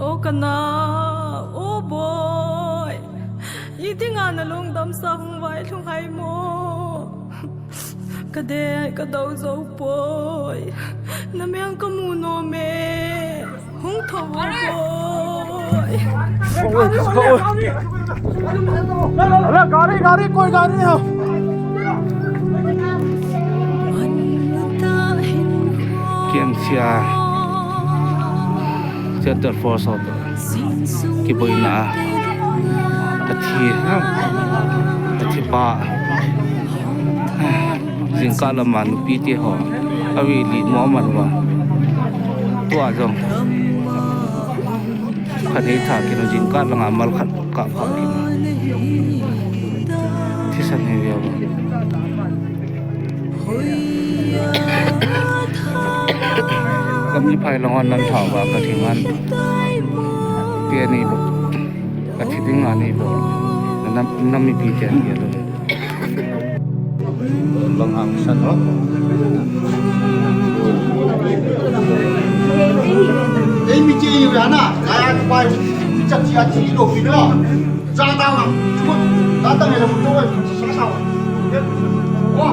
Oh kana, oh boy, eating on a long dumb song white to high mo. Kade, kadozo boy, Namian Kamuno me, Hunto boy. गाड़ी कोई गाड़ी नहीं हो KMCA Center Force of Kiboina Ati pa Zingkala man piti ho awi li mo man wa tua jong khani tha kino jingkala nga mal khat ka ka ki thisan he ya kami phai longon nan thaw ba ka thingan tia ni bo ka thiding ani bo nam mi pi chen ya lo long hang san ho ei mi chi yu ya na kaya ka pai mi chak chi a chi do pi no za ta ma chu ta ta ne mo to chi sa sa wa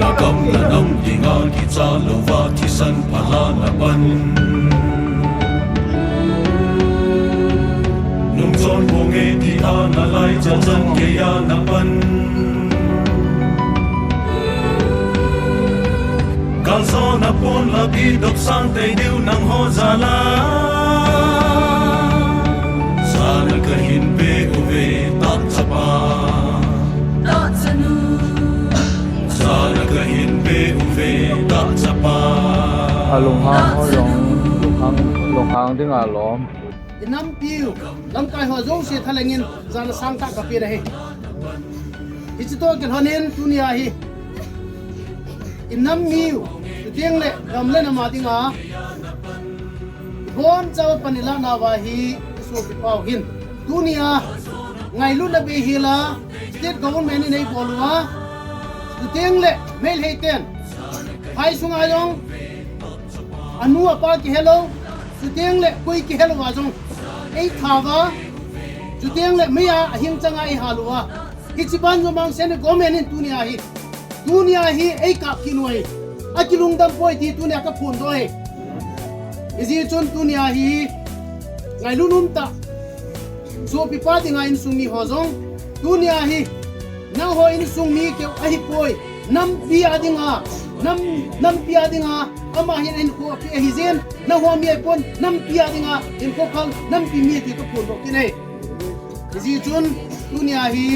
la gam la nam dinga ki cha lo wa thi san phala na ban nung chon bo nge di a na lai cha chan ke ya na ban kal so na pon la bi dok san te diu nang ho za la sa na ka hin be u ve ta cha pa lùng hang ho lùng hang tiếng à lom nam piu lam kai ho zo se thalengin zan sang ta ka pi rahe ichito ke honen dunia hi inam miu tieng le gam le na ma dinga bon chaw panila na wa hi so pi pau hin dunia ngai lu na be hi la state government nei bolwa tieng le mail he ten hai sunga jong anu apa ki hello sutieng le koi ki hello wa jong ei thawa sutieng le meya ahing changa ei halwa hichiban jo mang sen government in dunia hi ei ka kinoi akilung dam poi ti dunia ka phun do he izi chon dunia hi ngai lunum ta so pi pa dinga in sumi ho jong dunia hi na ho in sumi ke ahi poi nam pi adinga nam pi adinga ama hin in ko pi hizen na ho mi pon nam pi adinga in ko khang nam pi mi ti ko phun do ki nei izi chun dunia hi